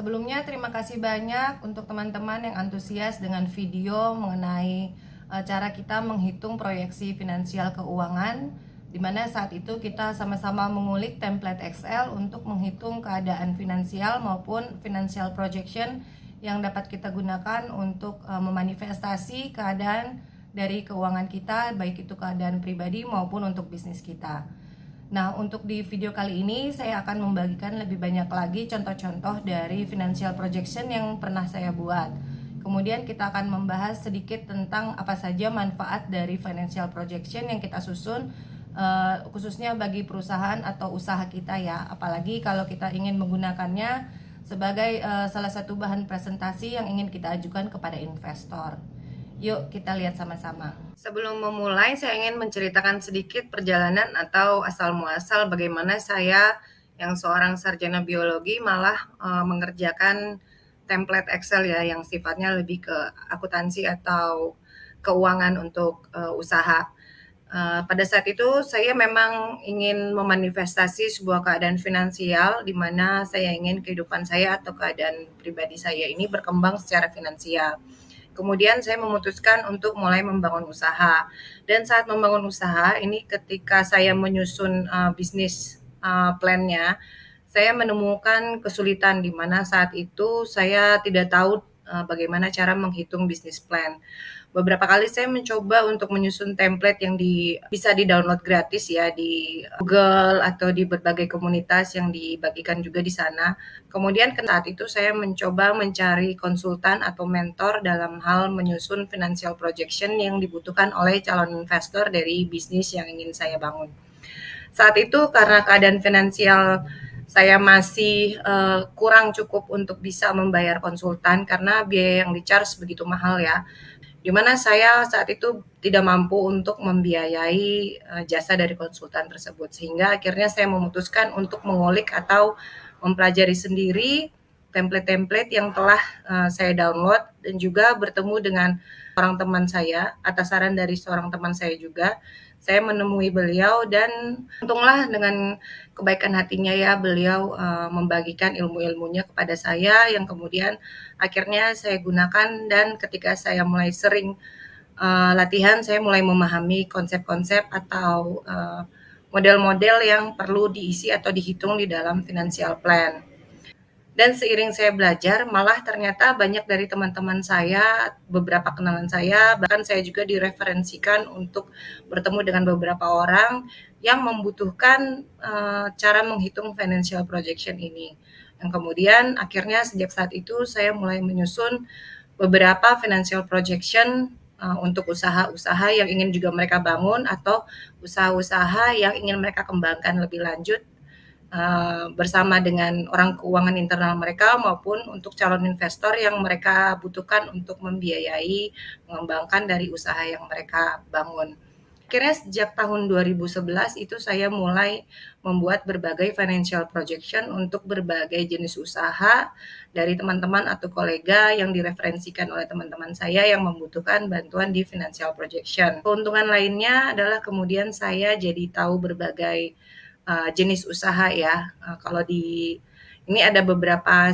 Sebelumnya terima kasih banyak untuk teman-teman yang antusias dengan video mengenai cara kita menghitung proyeksi finansial keuangan, di mana saat itu kita sama-sama mengulik template Excel untuk menghitung keadaan finansial maupun financial projection yang dapat kita gunakan untuk memanifestasi keadaan dari keuangan kita, baik itu keadaan pribadi maupun untuk bisnis kita. Nah, untuk di video kali ini saya akan membagikan lebih banyak lagi contoh-contoh dari financial projection yang pernah saya buat. Kemudian kita akan membahas sedikit tentang apa saja manfaat dari financial projection yang kita susun, khususnya bagi perusahaan atau usaha kita ya. Apalagi kalau kita ingin menggunakannya sebagai salah satu bahan presentasi yang ingin kita ajukan kepada investor. Yuk kita lihat sama-sama. Sebelum memulai, saya ingin menceritakan sedikit perjalanan atau asal-muasal bagaimana saya yang seorang sarjana biologi malah mengerjakan template Excel ya, yang sifatnya lebih ke akuntansi atau keuangan untuk usaha. Pada saat itu saya memang ingin memanifestasi sebuah keadaan finansial di mana saya ingin kehidupan saya atau keadaan pribadi saya ini berkembang secara finansial. Kemudian saya memutuskan untuk mulai membangun usaha. Dan saat membangun usaha ini ketika saya menyusun bisnis plan-nya, saya menemukan kesulitan di mana saat itu saya tidak tahu bagaimana cara menghitung bisnis plan. Beberapa kali saya mencoba untuk menyusun template yang bisa di-download gratis ya di Google atau di berbagai komunitas yang dibagikan juga di sana. Kemudian saat itu saya mencoba mencari konsultan atau mentor dalam hal menyusun financial projection yang dibutuhkan oleh calon investor dari bisnis yang ingin saya bangun. Saat itu karena keadaan finansial saya masih kurang cukup untuk bisa membayar konsultan karena biaya yang di-charge begitu mahal ya. Di mana saya saat itu tidak mampu untuk membiayai jasa dari konsultan tersebut. Sehingga akhirnya saya memutuskan untuk mengulik atau mempelajari sendiri template-template yang telah saya download dan juga bertemu dengan seorang teman saya atas saran dari seorang teman saya juga. Saya menemui beliau dan untunglah dengan kebaikan hatinya ya beliau membagikan ilmu-ilmunya kepada saya yang kemudian akhirnya saya gunakan dan ketika saya mulai sering latihan saya mulai memahami konsep-konsep atau model-model yang perlu diisi atau dihitung di dalam financial plan. Dan seiring saya belajar, malah ternyata banyak dari teman-teman saya, beberapa kenalan saya, bahkan saya juga direferensikan untuk bertemu dengan beberapa orang yang membutuhkan cara menghitung financial projection ini. Yang kemudian akhirnya sejak saat itu saya mulai menyusun beberapa financial projection untuk usaha-usaha yang ingin juga mereka bangun atau usaha-usaha yang ingin mereka kembangkan lebih lanjut bersama dengan orang keuangan internal mereka maupun untuk calon investor yang mereka butuhkan untuk membiayai mengembangkan dari usaha yang mereka bangun. Akhirnya sejak tahun 2011 itu saya mulai membuat berbagai financial projection untuk berbagai jenis usaha dari teman-teman atau kolega yang direferensikan oleh teman-teman saya yang membutuhkan bantuan di financial projection. Keuntungan lainnya adalah kemudian saya jadi tahu berbagai jenis usaha ya. Kalau ini ada beberapa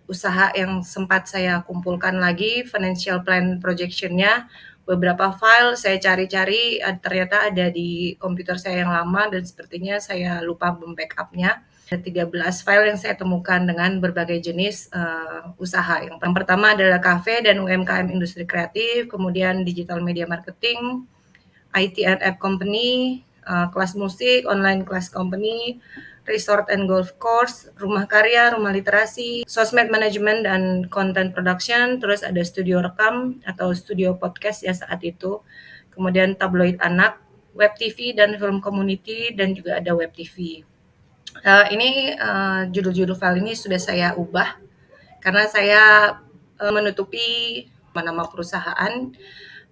usaha yang sempat saya kumpulkan lagi financial plan projection-nya. Beberapa file saya cari-cari ternyata ada di komputer saya yang lama dan sepertinya saya lupa membackup-nya. Ada 13 file yang saya temukan dengan berbagai jenis usaha. Yang pertama adalah kafe dan UMKM industri kreatif, kemudian digital media marketing, IT and app company, kelas musik, online class company, resort and golf course, rumah karya, rumah literasi, sosmed management dan content production, terus ada studio rekam atau studio podcast ya saat itu, kemudian tabloid anak, web TV dan film community, dan juga ada web TV. Ini judul-judul file ini sudah saya ubah karena saya menutupi nama perusahaan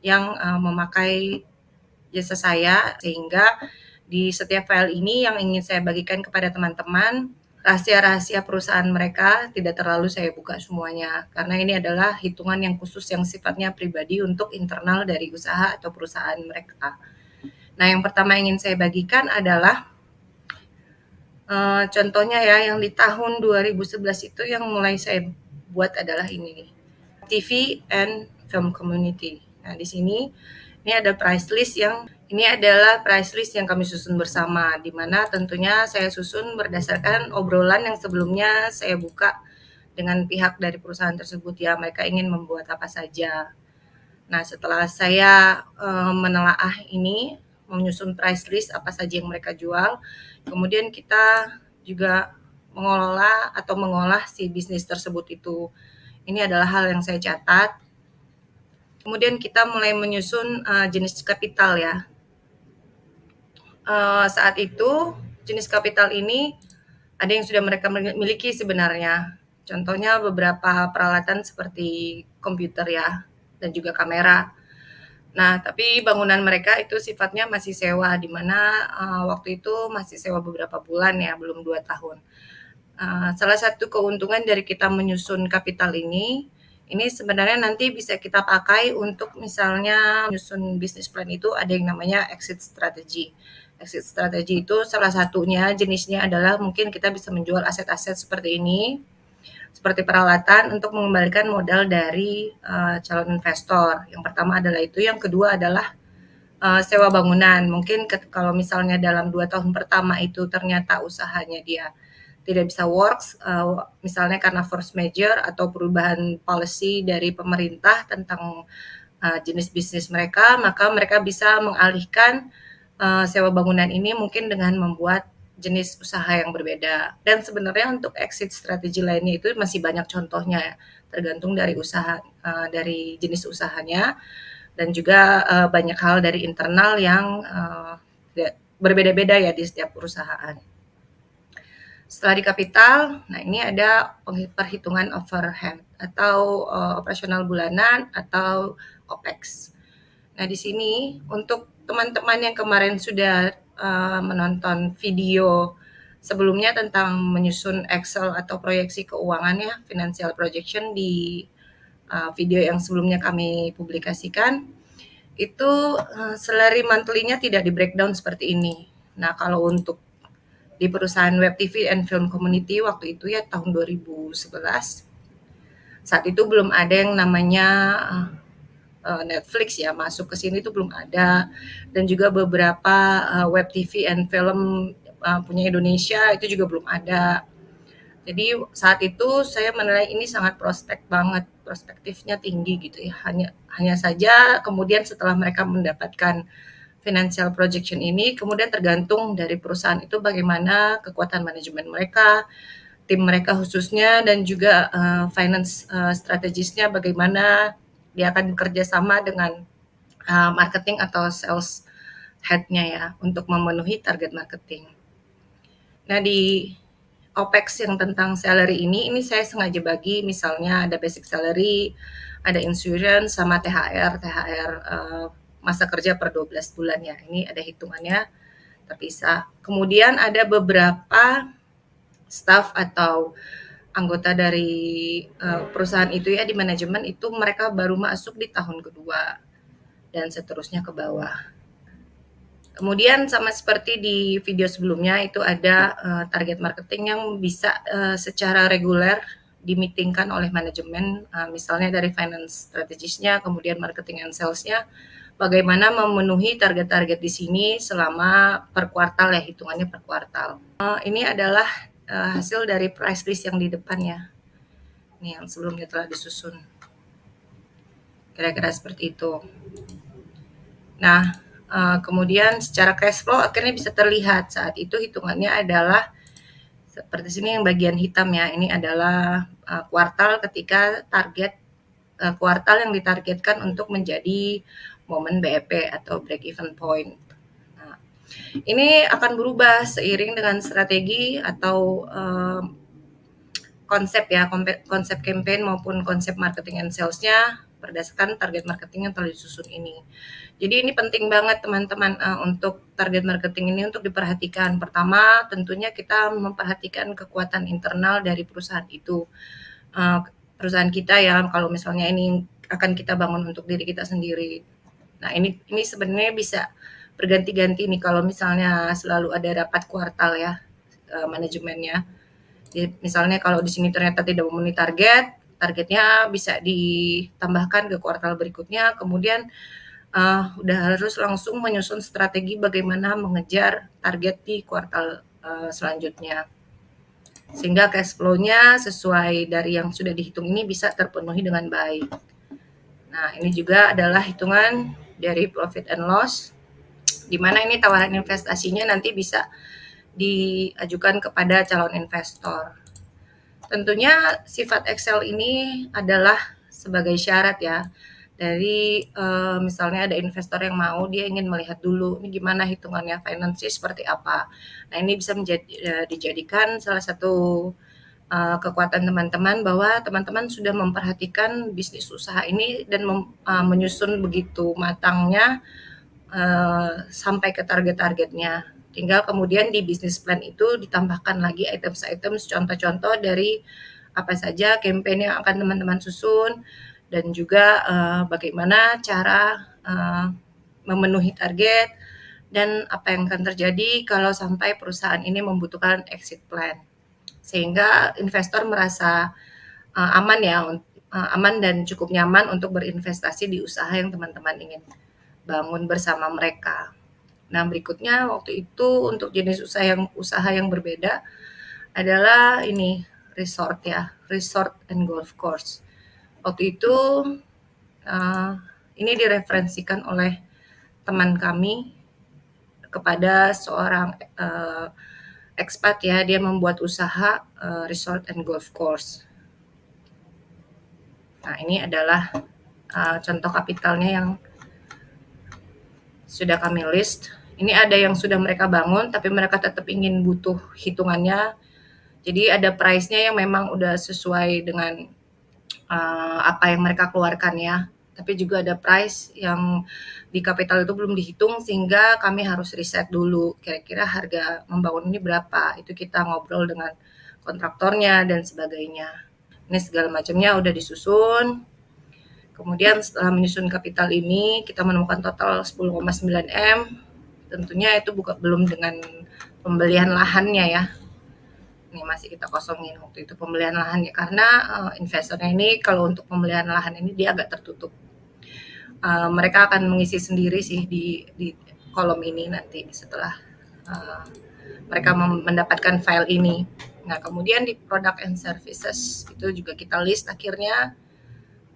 yang memakai jasa saya, sehingga di setiap file ini yang ingin saya bagikan kepada teman-teman, rahasia-rahasia perusahaan mereka tidak terlalu saya buka semuanya, karena ini adalah hitungan yang khusus yang sifatnya pribadi untuk internal dari usaha atau perusahaan mereka. Nah, yang pertama ingin saya bagikan adalah Contohnya ya, yang di tahun 2011 itu yang mulai saya buat adalah ini nih, TV and Film Community. Nah, di sini ini ada price list yang kami susun bersama, di mana tentunya saya susun berdasarkan obrolan yang sebelumnya saya buka dengan pihak dari perusahaan tersebut ya, mereka ingin membuat apa saja. Nah, setelah saya menelaah ini, menyusun price list apa saja yang mereka jual, kemudian kita juga mengelola atau mengolah si bisnis tersebut itu. Ini adalah hal yang saya catat. Kemudian kita mulai menyusun jenis kapital ya. Saat itu jenis kapital ini ada yang sudah mereka miliki sebenarnya. Contohnya beberapa peralatan seperti komputer ya, dan juga kamera. Nah, tapi bangunan mereka itu sifatnya masih sewa, di mana waktu itu masih sewa beberapa bulan ya, belum 2 tahun. Salah satu keuntungan dari kita menyusun kapital ini sebenarnya nanti bisa kita pakai untuk misalnya menyusun bisnis plan itu ada yang namanya exit strategy. Exit strategy itu salah satunya jenisnya adalah mungkin kita bisa menjual aset-aset seperti ini, seperti peralatan untuk mengembalikan modal dari calon investor. Yang pertama adalah itu, yang kedua adalah sewa bangunan. Mungkin kalau misalnya dalam 2 tahun pertama itu ternyata usahanya dia tidak bisa works, misalnya karena force major atau perubahan policy dari pemerintah tentang jenis bisnis mereka, maka mereka bisa mengalihkan sewa bangunan ini mungkin dengan membuat jenis usaha yang berbeda. Dan sebenarnya untuk exit strategi lainnya itu masih banyak contohnya, tergantung dari usaha, dari jenis usahanya, dan juga banyak hal dari internal yang berbeda-beda ya di setiap perusahaan. Setelah di kapital, nah ini ada perhitungan overhead atau operasional bulanan atau OPEX. Nah, di sini untuk teman-teman yang kemarin sudah menonton video sebelumnya tentang menyusun Excel atau proyeksi keuangan ya, financial projection di video yang sebelumnya kami publikasikan, itu salary monthly-nya tidak di breakdown seperti ini. Nah, kalau untuk di perusahaan web TV and film community waktu itu ya tahun 2011, saat itu belum ada yang namanya Netflix ya, masuk ke sini itu belum ada, dan juga beberapa web TV and film punya Indonesia itu juga belum ada. Jadi saat itu saya menilai ini sangat prospek banget, prospektifnya tinggi gitu ya. Hanya saja kemudian setelah mereka mendapatkan financial projection ini, kemudian tergantung dari perusahaan itu bagaimana kekuatan manajemen mereka, tim mereka khususnya, dan juga finance strategisnya bagaimana dia akan bekerja sama dengan marketing atau sales head-nya ya untuk memenuhi target marketing. Nah, di OPEX yang tentang salary ini saya sengaja bagi, misalnya ada basic salary, ada insurance, sama THR masa kerja per 12 bulan ya. Ini ada hitungannya terpisah. Kemudian ada beberapa staff atau anggota dari perusahaan itu ya, di manajemen itu mereka baru masuk di tahun kedua dan seterusnya ke bawah. Kemudian sama seperti di video sebelumnya itu ada target marketing yang bisa secara reguler dimitingkan oleh manajemen, misalnya dari finance strategisnya, kemudian marketing and sales-nya, bagaimana memenuhi target-target di sini selama per kuartal ya, hitungannya per kuartal. Ini adalah hasil dari price list yang di depan ya, ini yang sebelumnya telah disusun. Kira-kira seperti itu. Nah, kemudian secara cash flow akhirnya bisa terlihat. Saat itu hitungannya adalah seperti sini yang bagian hitam ya. Ini adalah kuartal ketika target kuartal yang ditargetkan untuk menjadi momen BEP atau break even point. Nah, ini akan berubah seiring dengan strategi atau konsep ya, konsep campaign maupun konsep marketing and sales-nya berdasarkan target marketing yang telah disusun ini. Jadi ini penting banget teman-teman untuk target marketing ini untuk diperhatikan. Pertama, tentunya kita memperhatikan kekuatan internal dari perusahaan itu. Perusahaan kita ya, kalau misalnya ini akan kita bangun untuk diri kita sendiri. Nah, ini sebenarnya bisa berganti-ganti nih kalau misalnya selalu ada rapat kuartal ya. manajemennya. Jadi, misalnya kalau di sini ternyata tidak memenuhi targetnya bisa ditambahkan ke kuartal berikutnya. Kemudian udah harus langsung menyusun strategi bagaimana mengejar target di kuartal selanjutnya. Sehingga cash flow-nya sesuai dari yang sudah dihitung ini bisa terpenuhi dengan baik. Nah, ini juga adalah hitungan dari profit and loss, di mana ini tawaran investasinya nanti bisa diajukan kepada calon investor. Tentunya sifat Excel ini adalah sebagai syarat ya. Dari misalnya ada investor yang mau, dia ingin melihat dulu ini gimana hitungannya finance seperti apa. Nah, ini bisa dijadikan salah satu kekuatan teman-teman bahwa teman-teman sudah memperhatikan bisnis usaha ini dan menyusun begitu matangnya sampai ke target-targetnya. Tinggal kemudian di bisnis plan itu ditambahkan lagi items-items contoh-contoh dari apa saja campaign yang akan teman-teman susun dan juga bagaimana cara memenuhi target dan apa yang akan terjadi kalau sampai perusahaan ini membutuhkan exit plan. Sehingga investor merasa aman ya, aman dan cukup nyaman untuk berinvestasi di usaha yang teman-teman ingin bangun bersama mereka. Nah, berikutnya waktu itu untuk jenis usaha yang berbeda adalah ini resort ya, resort and golf course. Waktu itu ini direferensikan oleh teman kami kepada seorang expat ya, dia membuat usaha resort and golf course. Nah, ini adalah contoh kapitalnya yang sudah kami list. Ini ada yang sudah mereka bangun, tapi mereka tetap ingin butuh hitungannya. Jadi ada price-nya yang memang udah sesuai dengan apa yang mereka keluarkan ya. Tapi juga ada price yang di kapital itu belum dihitung, sehingga kami harus riset dulu kira-kira harga membangun ini berapa. Itu kita ngobrol dengan kontraktornya dan sebagainya. Ini segala macamnya udah disusun. Kemudian setelah menyusun kapital ini, kita menemukan total 10,9 M. Tentunya itu belum dengan pembelian lahannya ya. Ini masih kita kosongin waktu itu pembelian lahannya, karena investornya ini kalau untuk pembelian lahan ini dia agak tertutup. Mereka akan mengisi sendiri sih di kolom ini nanti setelah mereka mendapatkan file ini. Nah, kemudian di product and services itu juga kita list akhirnya.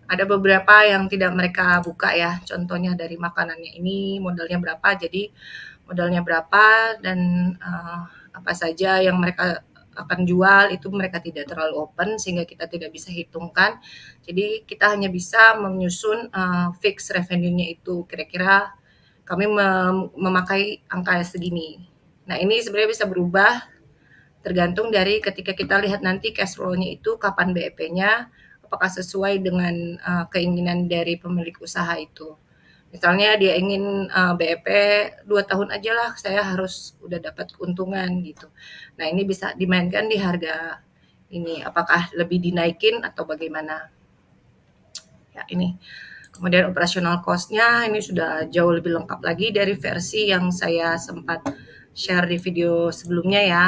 Ada beberapa yang tidak mereka buka ya, contohnya dari makanannya ini modalnya berapa, jadi modalnya berapa dan apa saja yang mereka akan jual itu mereka tidak terlalu open sehingga kita tidak bisa hitungkan. Jadi kita hanya bisa menyusun fix revenue-nya itu, kira-kira kami memakai angka segini. Nah, ini sebenarnya bisa berubah tergantung dari ketika kita lihat nanti cash flow-nya itu kapan BEP-nya, apakah sesuai dengan keinginan dari pemilik usaha itu. Misalnya dia ingin BEP 2 tahun aja lah, saya harus udah dapat keuntungan gitu. Nah, ini bisa dimainkan di harga ini, apakah lebih dinaikin atau bagaimana. Ya, ini. Kemudian operational cost-nya ini sudah jauh lebih lengkap lagi dari versi yang saya sempat share di video sebelumnya ya.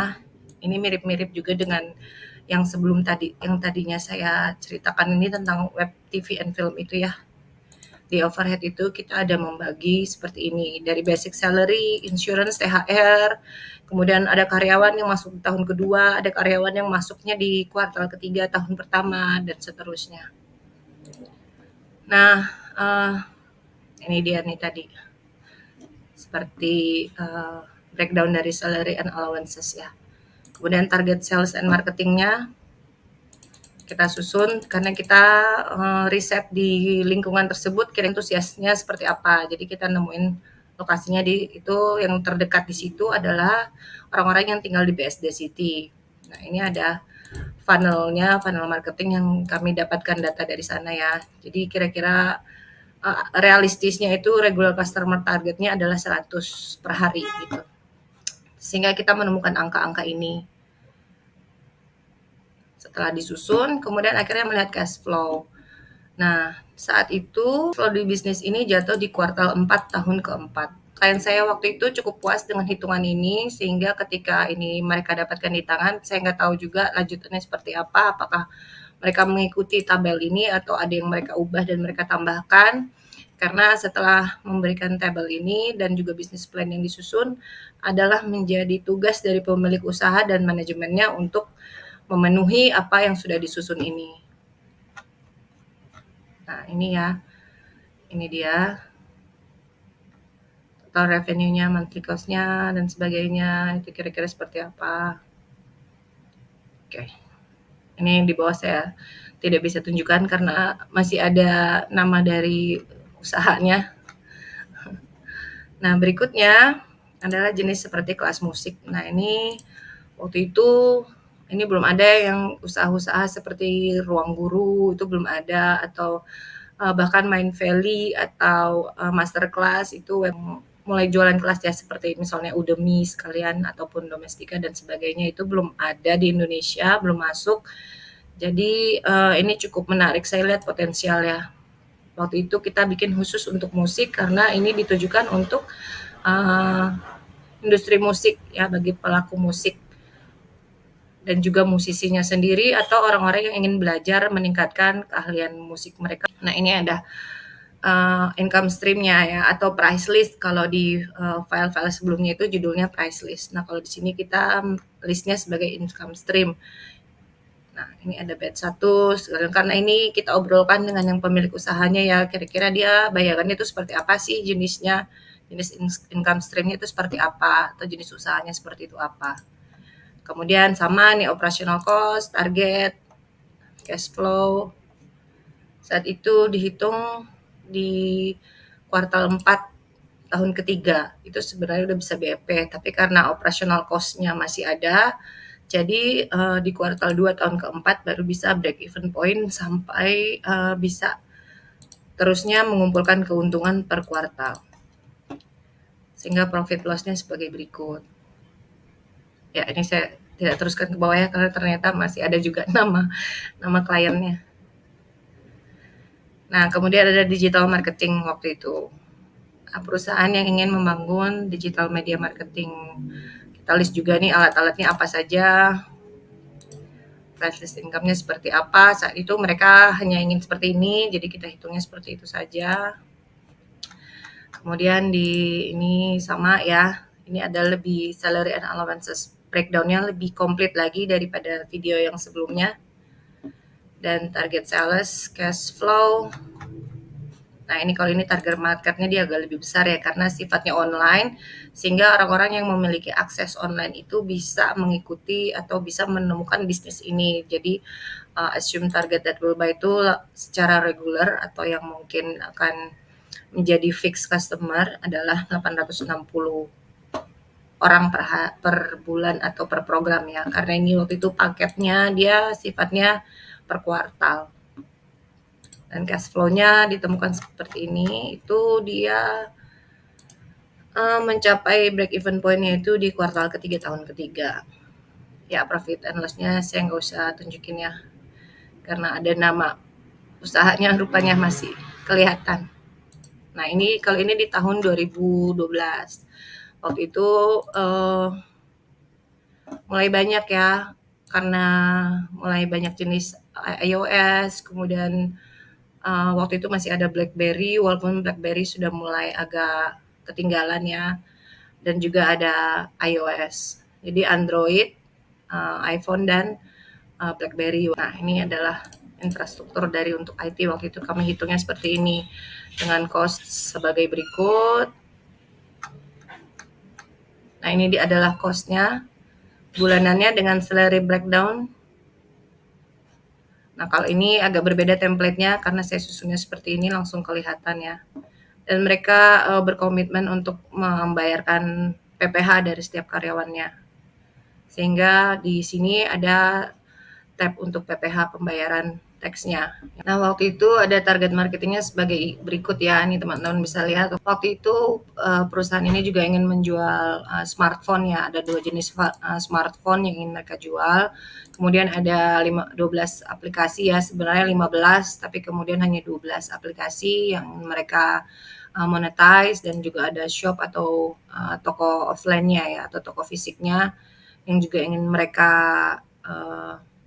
Ini mirip-mirip juga dengan yang tadinya saya ceritakan ini tentang web TV and film itu ya. Di overhead itu kita ada membagi seperti ini, dari basic salary, insurance, THR, kemudian ada karyawan yang masuk di tahun kedua, ada karyawan yang masuknya di kuartal ketiga tahun pertama, dan seterusnya. Nah, ini dia nih tadi, seperti breakdown dari salary and allowances ya. Kemudian target sales and marketingnya kita susun karena kita riset di lingkungan tersebut kira antusiasnya seperti apa. Jadi kita nemuin lokasinya itu yang terdekat di situ adalah orang-orang yang tinggal di BSD City. Nah, ini ada funnel marketing yang kami dapatkan data dari sana ya. Jadi kira-kira realistisnya itu regular customer targetnya adalah 100 per hari gitu. Sehingga kita menemukan angka-angka ini. Setelah disusun, kemudian akhirnya melihat cash flow. Nah, saat itu flow di bisnis ini jatuh di kuartal 4 tahun keempat. klien saya waktu itu cukup puas dengan hitungan ini, sehingga ketika ini mereka dapatkan di tangan, saya nggak tahu juga lanjutannya seperti apa, apakah mereka mengikuti tabel ini atau ada yang mereka ubah dan mereka tambahkan. Karena setelah memberikan tabel ini dan juga bisnis plan yang disusun adalah menjadi tugas dari pemilik usaha dan manajemennya untuk memenuhi apa yang sudah disusun ini. Nah, ini ya. Ini dia total revenue-nya, monthly cost-nya dan sebagainya. Itu kira-kira seperti apa. Oke. Ini di bawah saya tidak bisa tunjukkan karena masih ada nama dari usahanya. Nah, berikutnya adalah jenis seperti kelas musik. Nah, ini waktu itu ini belum ada yang usaha-usaha seperti ruang guru, itu belum ada, atau bahkan Mind Valley atau masterclass itu yang mulai jualan kelas ya, seperti misalnya Udemy sekalian ataupun Domestika dan sebagainya, itu belum ada di Indonesia, belum masuk. Jadi ini cukup menarik, saya lihat potensial ya. Waktu itu kita bikin khusus untuk musik karena ini ditujukan untuk industri musik ya, bagi pelaku musik dan juga musisinya sendiri atau orang-orang yang ingin belajar meningkatkan keahlian musik mereka. Nah, ini ada income stream-nya ya, atau price list. Kalau di file-file sebelumnya itu judulnya price list. Nah, kalau di sini kita listnya sebagai income stream. Nah, ini ada batch 1, karena ini kita obrolkan dengan yang pemilik usahanya ya, kira-kira dia bayarannya itu seperti apa sih jenisnya, jenis income stream-nya itu seperti apa, atau jenis usahanya seperti itu apa. Kemudian sama nih operational cost, target, cash flow. Saat itu dihitung di kuartal 4 tahun ketiga, itu sebenarnya udah bisa BEP, tapi karena operational cost-nya masih ada, jadi di kuartal 2 tahun keempat baru bisa break even point sampai bisa terusnya mengumpulkan keuntungan per kuartal. Sehingga profit loss-nya sebagai berikut. Ya, ini saya tidak teruskan ke bawah ya, karena ternyata masih ada juga nama kliennya. Nah, kemudian ada digital marketing waktu itu. Nah, perusahaan yang ingin membangun digital media marketing. Kita list juga nih alat-alatnya apa saja, price list income-nya seperti apa. Saat itu mereka hanya ingin seperti ini, jadi kita hitungnya seperti itu saja. Kemudian di ini sama ya, ini ada lebih salary and allowances breakdown-nya lebih komplit lagi daripada video yang sebelumnya. Dan target sales, cash flow. Nah, ini kalau ini target marketnya dia agak lebih besar ya, karena sifatnya online, sehingga orang-orang yang memiliki akses online itu bisa mengikuti atau bisa menemukan bisnis ini. Jadi assume target that will buy itu secara regular atau yang mungkin akan menjadi fixed customer adalah 860 orang per bulan atau per program ya, karena ini waktu itu paketnya dia sifatnya per kuartal. Dan cash flow-nya ditemukan seperti ini, itu dia mencapai break even point-nya itu di kuartal ketiga tahun ketiga. Ya, profit and loss-nya saya nggak usah tunjukin ya, karena ada nama usahanya rupanya masih kelihatan. Nah, ini kalau ini di tahun 2012. Waktu itu mulai banyak ya, karena mulai banyak jenis iOS, kemudian waktu itu masih ada BlackBerry, walaupun BlackBerry sudah mulai agak ketinggalan ya, dan juga ada iOS. Jadi Android, iPhone dan BlackBerry. Nah, ini adalah infrastruktur dari untuk IT waktu itu kami hitungnya seperti ini dengan cost sebagai berikut. Nah, ini adalah cost-nya bulanannya dengan salary breakdown. Nah, kalau ini agak berbeda template-nya karena saya susunnya seperti ini, langsung kelihatan ya. Dan mereka berkomitmen untuk membayarkan PPh dari setiap karyawannya. Sehingga di sini ada tab untuk PPh pembayaran teksnya. Nah, waktu itu ada target marketingnya sebagai berikut ya. Ini teman-teman bisa lihat. Waktu itu perusahaan ini juga ingin menjual smartphone ya. Ada 2 jenis smartphone yang ingin mereka jual. Kemudian ada 12 aplikasi ya. Sebenarnya 15, tapi kemudian hanya 12 aplikasi yang mereka monetize, dan juga ada shop atau toko offline-nya ya, atau toko fisiknya yang juga ingin mereka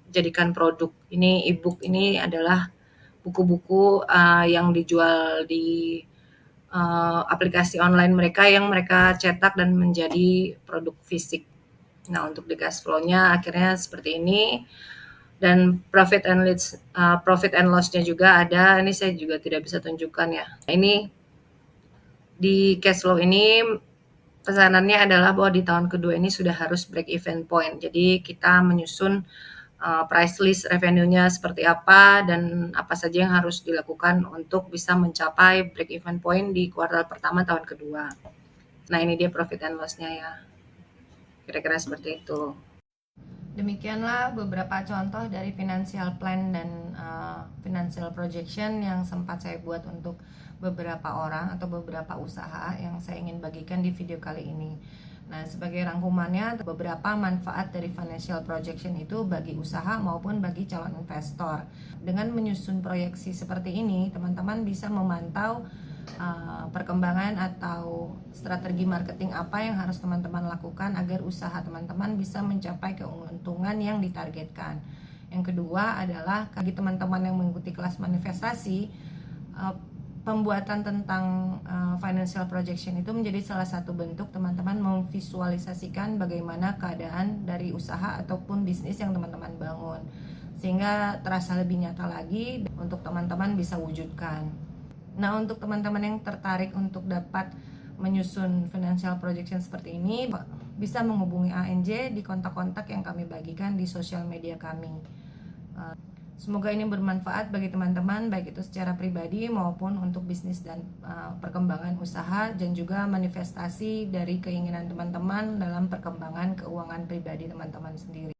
jadikan produk. Ini e-book ini adalah buku-buku yang dijual di aplikasi online mereka yang mereka cetak dan menjadi produk fisik. Nah, untuk di cash flow-nya akhirnya seperti ini. Dan profit and loss-nya juga ada. Ini saya juga tidak bisa tunjukkan ya. Ini di cash flow ini pesanannya adalah bahwa di tahun kedua ini sudah harus break even point. Jadi kita menyusun price list revenue-nya seperti apa dan apa saja yang harus dilakukan untuk bisa mencapai break even point di kuartal pertama tahun kedua. Nah, ini dia profit and loss-nya ya. Kira-kira seperti itu. Demikianlah beberapa contoh dari financial plan dan financial projection yang sempat saya buat untuk beberapa orang atau beberapa usaha yang saya ingin bagikan di video kali ini. Nah, sebagai rangkumannya, beberapa manfaat dari financial projection itu bagi usaha maupun bagi calon investor. Dengan menyusun proyeksi seperti ini, teman-teman bisa memantau perkembangan atau strategi marketing apa yang harus teman-teman lakukan agar usaha teman-teman bisa mencapai keuntungan yang ditargetkan. Yang kedua adalah bagi teman-teman yang mengikuti kelas manifestasi, pembuatan tentang financial projection itu menjadi salah satu bentuk teman-teman memvisualisasikan bagaimana keadaan dari usaha ataupun bisnis yang teman-teman bangun, sehingga terasa lebih nyata lagi untuk teman-teman bisa wujudkan. Nah, untuk teman-teman yang tertarik untuk dapat menyusun financial projection seperti ini, bisa menghubungi ANJ di kontak-kontak yang kami bagikan di sosial media kami. Semoga ini bermanfaat bagi teman-teman, baik itu secara pribadi maupun untuk bisnis dan perkembangan usaha, dan juga manifestasi dari keinginan teman-teman dalam perkembangan keuangan pribadi teman-teman sendiri.